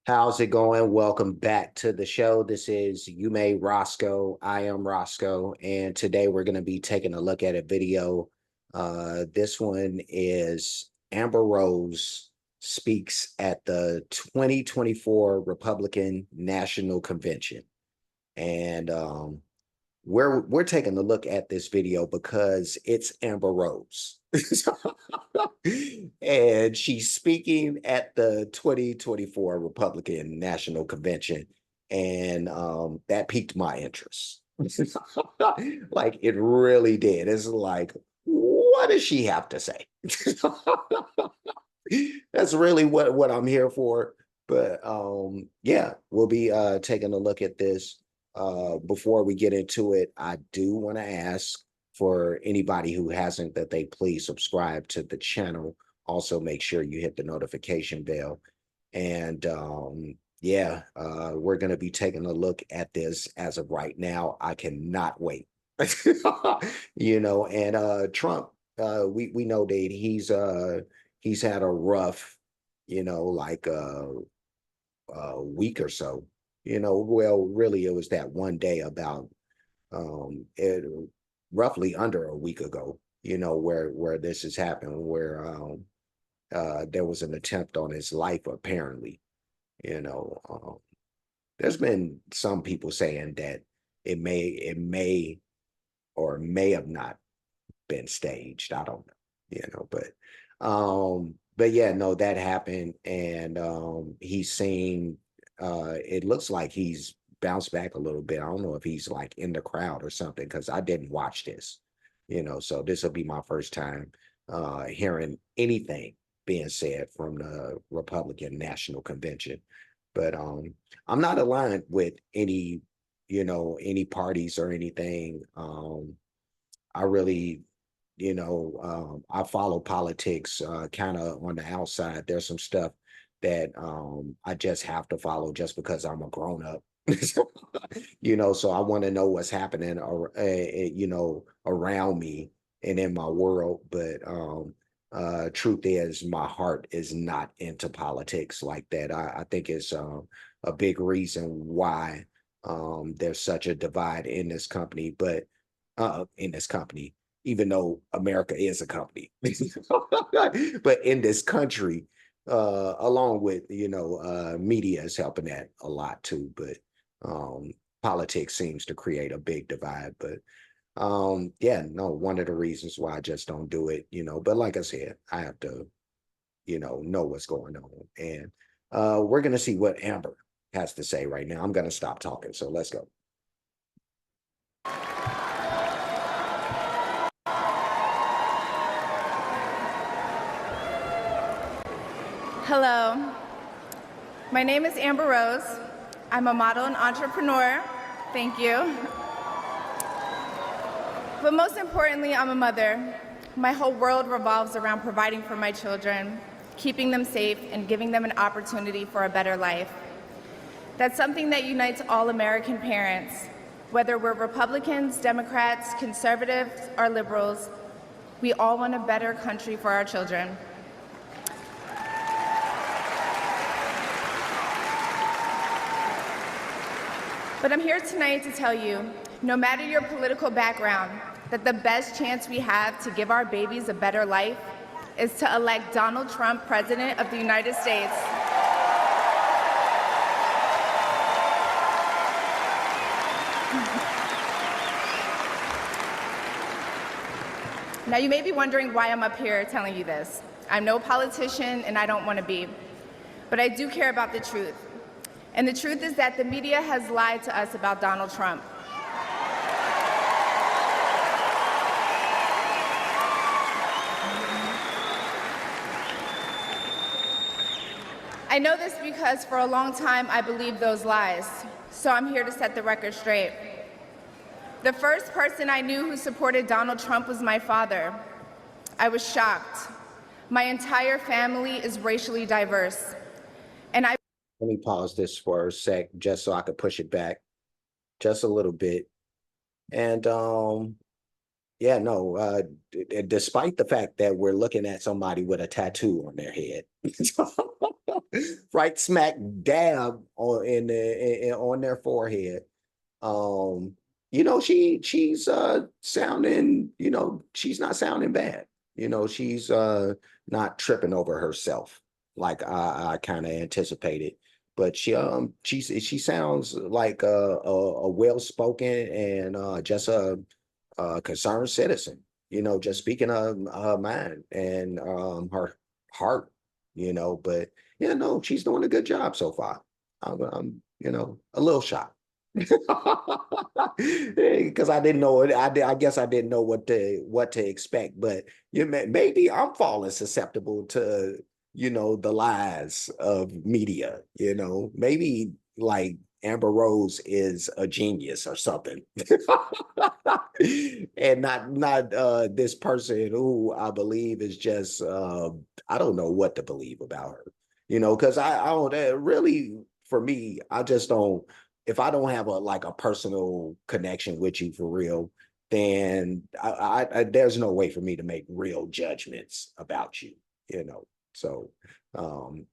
How's it going? Welcome back to the show. This is You May Roscoe. I am Roscoe, and today we're going to be taking a look at a video. This one is Amber Rose speaks at the 2024 Republican National Convention, and we're taking a look at this video because it's Amber Rose. And she's speaking at the 2024 Republican National Convention, and that piqued my interest. Like it really did. It's like, what does she have to say? That's really what I'm here for. But yeah, we'll be taking a look at this. Before we get into it, I do want to ask for anybody who hasn't that they please subscribe to the channel. Also, make sure you hit the notification bell. And yeah, we're going to be taking a look at this as of right now. I cannot wait. And Trump, we know that he's had a rough, like a week or so. Well, really, it was that one day about it roughly under a week ago, where this has happened, where there was an attempt on his life, apparently. you know um, there's been some people saying that it may or may have not been staged. I don't know, but yeah, no, that happened. And he's seen, it looks like he's bounced back a little bit. I don't know if he's like in the crowd or something, because I didn't watch this, so this will be my first time hearing anything being said from the Republican National Convention. But I'm not aligned with any parties or anything. I really, I follow politics kind of on the outside. There's some stuff that I just have to follow just because I'm a grown up. So I want to know what's happening, around me and in my world. But truth is, my heart is not into politics like that. I think it's a big reason why there's such a divide in this company. But in this company, even though America is a company, but in this country, along with, media is helping that a lot too. But politics seems to create a big divide. But yeah, no, one of the reasons why I just don't do it, but like I said, I have to, know what's going on. And we're gonna see what Amber has to say right now. I'm gonna stop talking, so let's go. Hello, my name is Amber Rose. I'm a model and entrepreneur. Thank you. But most importantly, I'm a mother. My whole world revolves around providing for my children, keeping them safe, and giving them an opportunity for a better life. That's something that unites all American parents, whether we're Republicans, Democrats, conservatives, or liberals. We all want a better country for our children. But I'm here tonight to tell you, no matter your political background, that the best chance we have to give our babies a better life is to elect Donald Trump President of the United States. Now, you may be wondering why I'm up here telling you this. I'm no politician, and I don't want to be. But I do care about the truth. And the truth is that the media has lied to us about Donald Trump. I know this because for a long time I believed those lies, so I'm here to set the record straight. The first person I knew who supported Donald Trump was my father. I was shocked. My entire family is racially diverse, and Let me pause this for a sec just so I could push it back just a little bit. And yeah, no, despite the fact that we're looking at somebody with a tattoo on their head right smack dab on on their forehead. Um, she's sounding, she's not sounding bad. She's not tripping over herself like I kind of anticipated. But she sounds like a well-spoken and just a concerned citizen, just speaking her mind and her heart, but yeah, no, she's doing a good job so far. I'm a little shocked. Because I didn't know it. I guess I didn't know what to expect. But maybe I'm falling susceptible to the lies of media. Maybe like Amber Rose is a genius or something, and not this person who I believe is just I don't know what to believe about her. Because I don't really, for me, I just don't, if I don't have a personal connection with you for real, then there's no way for me to make real judgments about you, So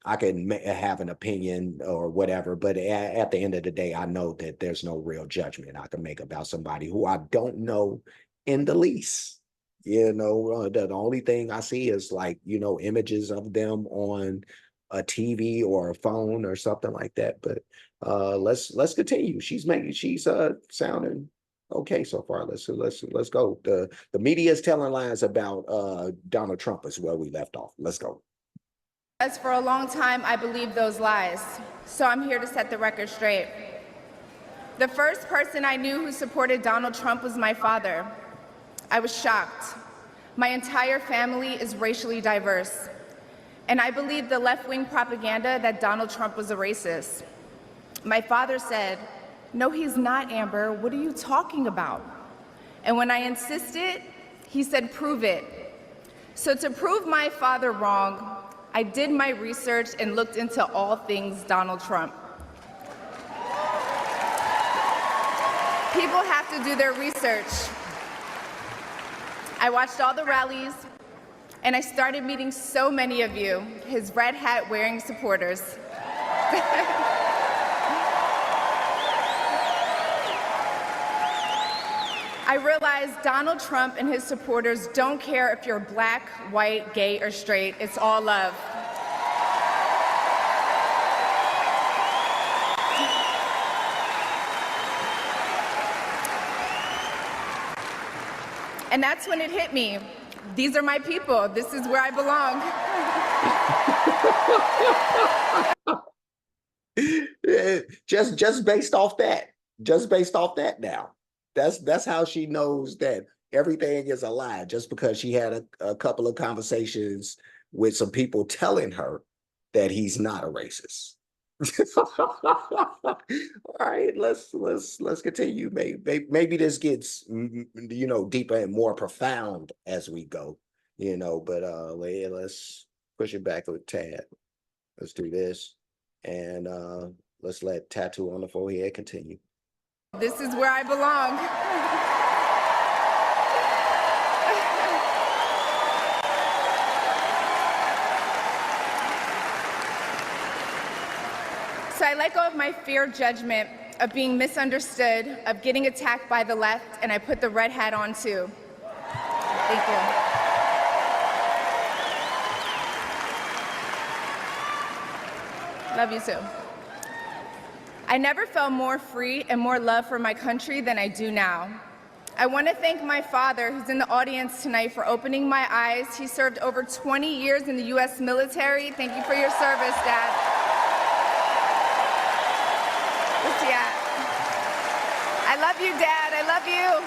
I can have an opinion or whatever, but at the end of the day, I know that there's no real judgment I can make about somebody who I don't know in the least. The only thing I see is images of them on a TV or a phone or something like that. But let's continue. She's sounding okay so far. Let's go. The media is telling lies about Donald Trump is where we left off. Let's go. As for a long time, I believed those lies, so I'm here to set the record straight. The first person I knew who supported Donald Trump was my father. I was shocked. My entire family is racially diverse, and I believed the left-wing propaganda that Donald Trump was a racist. My father said, "No, he's not, Amber. What are you talking about?" And when I insisted, he said, "Prove it." So to prove my father wrong, I did my research and looked into all things Donald Trump. People have to do their research. I watched all the rallies, and I started meeting so many of you, his red hat wearing supporters. I realized Donald Trump and his supporters don't care if you're black, white, gay, or straight. It's all love. And that's when it hit me. These are my people. This is where I belong. Just based off that. Just based off that now. That's how she knows that everything is a lie, just because she had a couple of conversations with some people telling her that he's not a racist. All right, let's continue. Maybe this gets deeper and more profound as we go. But let's push it back a tad. Let's do this, and let's let Tattoo on the Forehead continue. This is where I belong. So I let go of my fear of judgment, of being misunderstood, of getting attacked by the left, and I put the red hat on too. Thank you. Love you too. I never felt more free and more love for my country than I do now. I want to thank my father, who's in the audience tonight, for opening my eyes. He served over 20 years in the U.S. military. Thank you for your service, Dad. Where's he at? I love you, Dad. I love you.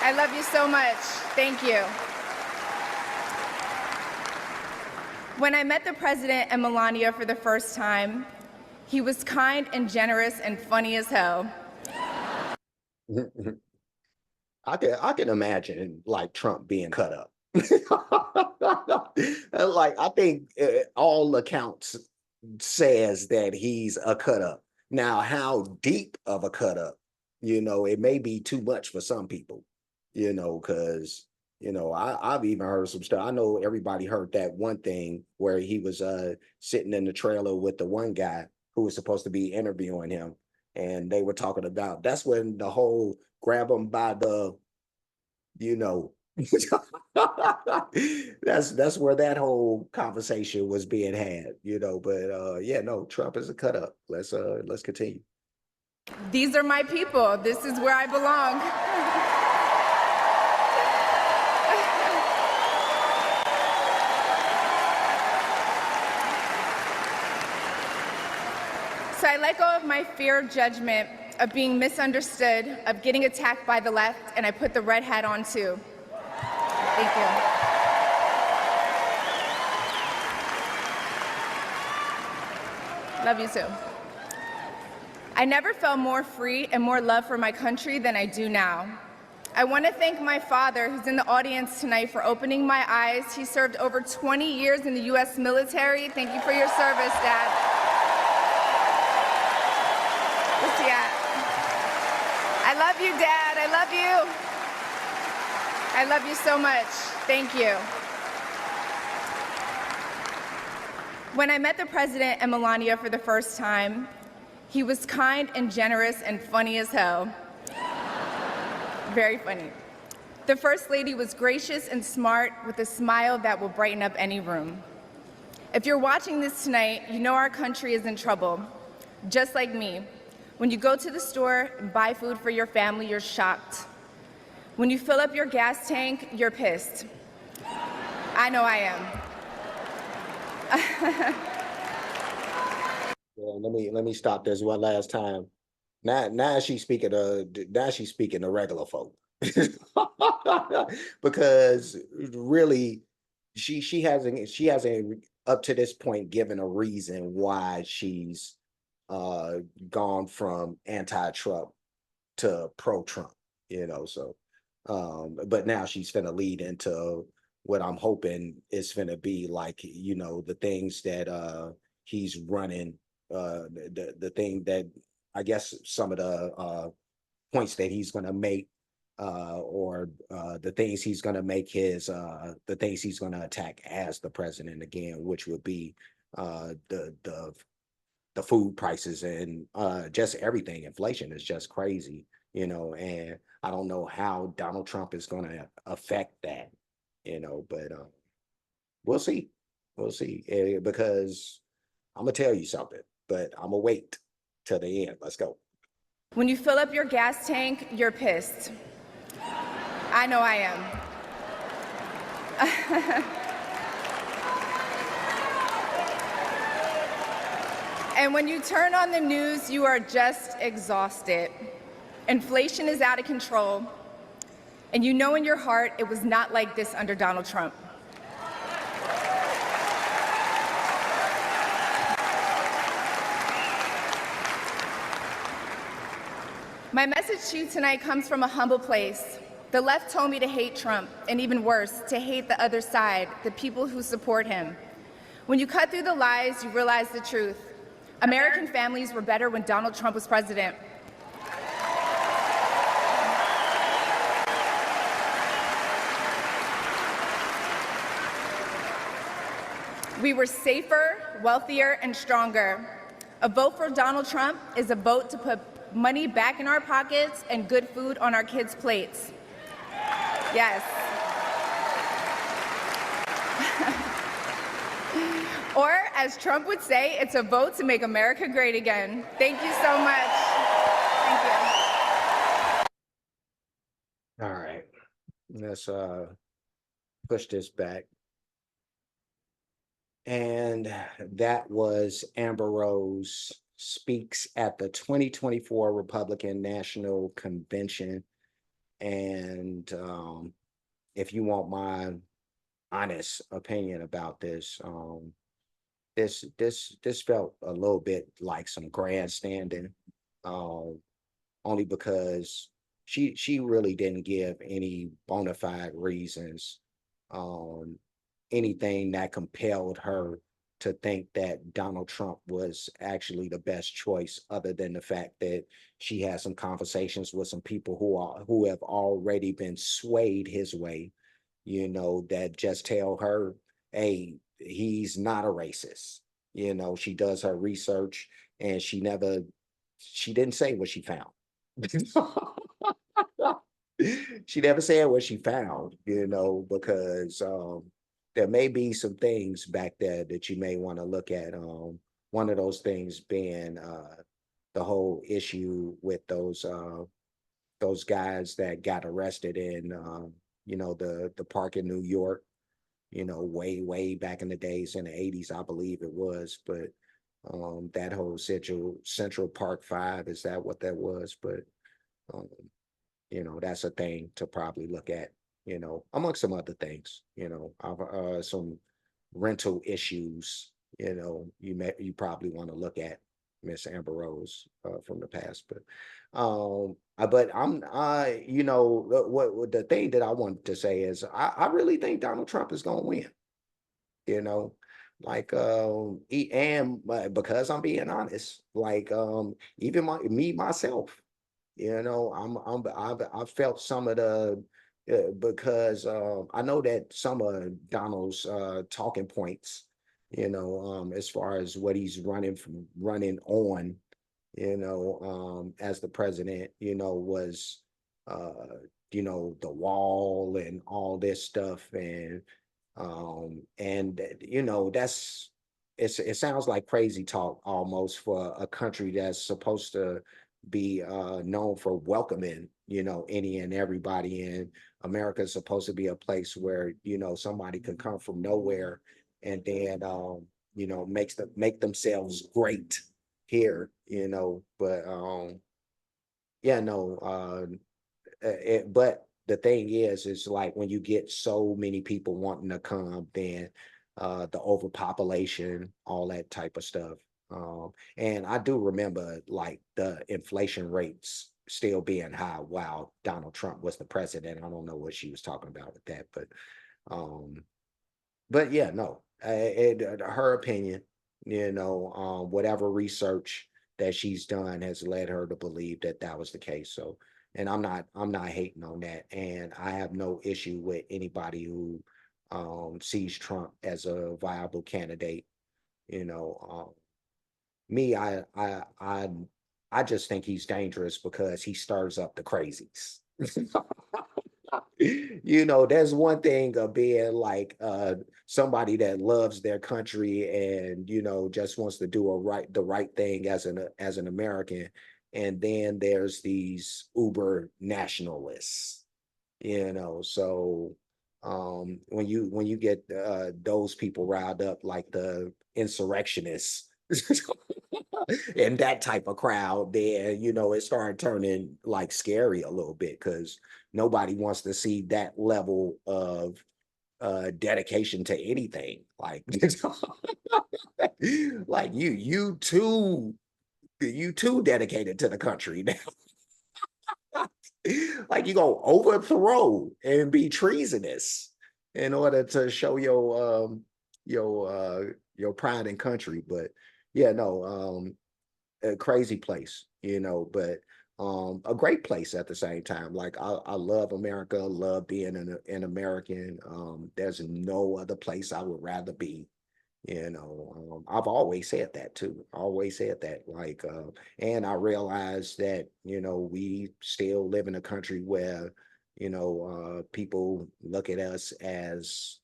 I love you so much. Thank you. When I met the President and Melania for the first time, he was kind and generous and funny as hell. I can imagine like Trump being cut up. Like I think all accounts says that he's a cut up. Now, how deep of a cut up? It may be too much for some people. Because I've even heard some stuff. I know everybody heard that one thing where he was sitting in the trailer with the one guy who was supposed to be interviewing him, and they were talking about that's when the whole grab him by the, you know, that's where that whole conversation was being had. But yeah, no, Trump is a cut up. Let's continue. These are my people. This is where I belong. So I let go of my fear of judgment, of being misunderstood, of getting attacked by the left, and I put the red hat on too. Thank you. Love you too. I never felt more free and more love for my country than I do now. I want to thank my father, who's in the audience tonight, for opening my eyes. He served over 20 years in the U.S. military. Thank you for your service, Dad. Where's he at? I love you, Dad. I love you. I love you so much. Thank you. When I met the President and Melania for the first time, he was kind and generous and funny as hell. Very funny. The First Lady was gracious and smart with a smile that will brighten up any room. If you're watching this tonight, you know our country is in trouble. Just like me. When you go to the store and buy food for your family, you're shocked. When you fill up your gas tank, you're pissed. I know I am. Well, let me stop this one last time. Now she's speaking to regular folk. Because really she hasn't up to this point given a reason why she's gone from anti-Trump to pro-Trump. So but now she's finna lead into what I'm hoping is finna be like, the things that he's running, the thing that I guess some of the points that he's gonna make, or the things he's gonna make the things he's gonna attack as the president again, which would be the food prices and just everything. Inflation is just crazy, and I don't know how Donald Trump is going to affect that, but we'll see. We'll see. Because I'm going to tell you something, but I'm going to wait till the end. Let's go. When you fill up your gas tank, you're pissed. I know I am. And when you turn on the news, you are just exhausted. Inflation is out of control, and you know in your heart it was not like this under Donald Trump. My message to you tonight comes from a humble place. The left told me to hate Trump, and even worse, to hate the other side, the people who support him. When you cut through the lies, you realize the truth. American families were better when Donald Trump was president. We were safer, wealthier, and stronger. A vote for Donald Trump is a vote to put money back in our pockets and good food on our kids' plates. Yes. Or, as Trump would say, it's a vote to make America great again. Thank you so much. Thank you. All right. Let's push this back. And that was Amber Rose speaks at the 2024 Republican National Convention. And if you want my honest opinion about this, this felt a little bit like some grandstanding, only because she really didn't give any bona fide reasons, anything that compelled her to think that Donald Trump was actually the best choice, other than the fact that she had some conversations with some people who have already been swayed his way, that just tell her, hey, he's not a racist. She does her research, and she didn't say what she found. She never said what she found, because there may be some things back there that you may want to look at. One of those things being the whole issue with those guys that got arrested in the park in New York, way back in the days in the 80s, I believe it was. But that whole Central Park 5, is that what that was? But um, that's a thing to probably look at, amongst some other things, some rental issues, you probably want to look at, Miss Amber Rose, from the past. But what the thing that I wanted to say is I really think Donald Trump is going to win, you know, and because I'm being honest, even me myself, I've felt some of the because I know that some of Donald's talking points, as far as what he's running on, as the president, was the wall and all this stuff, and it sounds like crazy talk almost for a country that's supposed to be known for welcoming, any and everybody. And America is supposed to be a place where, somebody can come from nowhere and then make themselves great here, but yeah, no, but the thing is like when you get so many people wanting to come, then the overpopulation, all that type of stuff. And I do remember like the inflation rates still being high while Donald Trump was the president. I don't know what she was talking about with that, um, but yeah, no, her opinion, whatever research that she's done has led her to believe that that was the case. So, and I'm not hating on that, and I have no issue with anybody who sees Trump as a viable candidate. You know, me, I just think he's dangerous because he stirs up the crazies. There's one thing of being like somebody that loves their country and just wants to do the right thing as an American, and then there's these uber nationalists, so when you get those people riled up like the insurrectionists and that type of crowd, then it started turning like scary a little bit because nobody wants to see that level of dedication to anything. Like like you too dedicated to the country now. Like you gonna overthrow and be treasonous in order to show your pride and country. But yeah, no, a crazy place, but a great place at the same time. Like I love America, love being an American. There's no other place I would rather be. I've always said that too. Always said that. And I realized that we still live in a country where people look at us as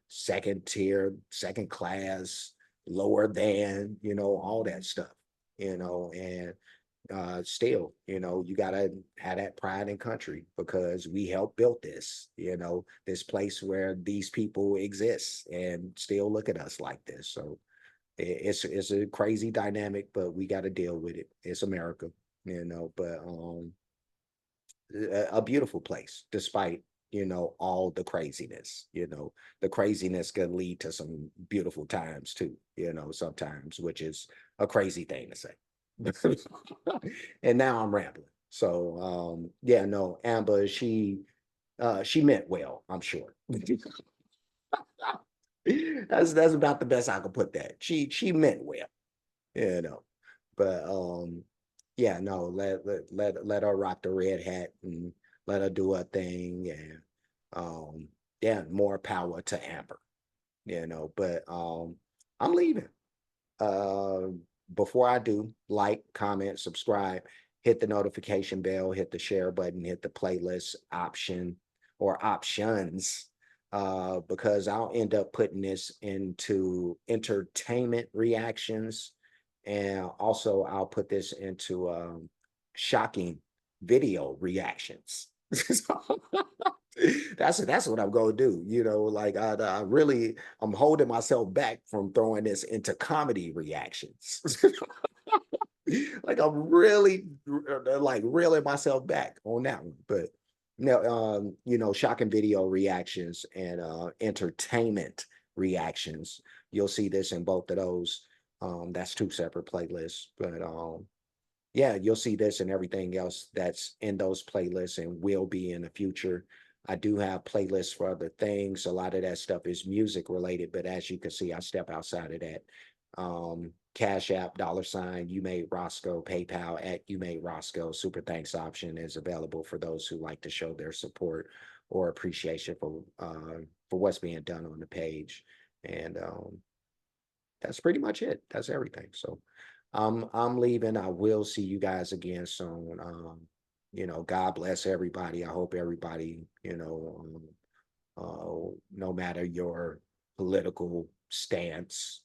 second tier, second class, lower than, all that stuff, and still, you gotta have that pride in country because we helped build this, this place where these people exist and still look at us like this. So it's a crazy dynamic, but we got to deal with it. It's America, but a beautiful place despite all the craziness. The craziness can lead to some beautiful times too, sometimes, which is a crazy thing to say. And now I'm rambling. So yeah, no, Amber, she meant well, I'm sure. That's about the best I could put that. She meant well, you know. But yeah, no, let her rock the red hat and let her do her thing. And um, yeah, more power to Amber, but I'm leaving. Uh, Before I do, like, comment, subscribe, hit the notification bell, hit the share button, hit the playlist option or options, because I'll end up putting this into entertainment reactions. And also, I'll put this into shocking video reactions. That's what I'm gonna do. Like I really I'm holding myself back from throwing this into comedy reactions. Like I'm really like reeling myself back on that one. But no, shocking video reactions and entertainment reactions. You'll see this in both of those. That's two separate playlists, but yeah, you'll see this and everything else that's in those playlists and will be in the future. I do have playlists for other things. A lot of that stuff is music related, but as you can see, I step outside of that. Cash App, $ you made Roscoe, PayPal at you made Roscoe. Super thanks option is available for those who like to show their support or appreciation for what's being done on the page. And that's pretty much it. That's everything. So I'm leaving. I will see you guys again soon. God bless everybody. I hope everybody, no matter your political stance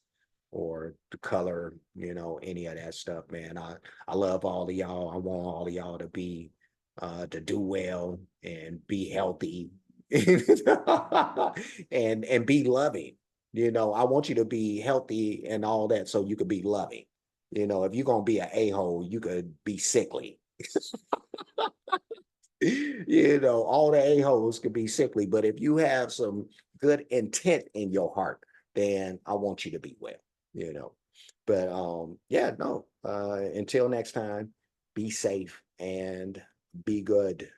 or the color, any of that stuff, man. I love all of y'all. I want all of y'all to do well and be healthy and be loving. I want you to be healthy and all that so you could be loving. If you're gonna be an a-hole, you could be sickly. All the a-holes could be sickly, but if you have some good intent in your heart, then I want you to be well, you know. But yeah, no. Until next time, be safe and be good.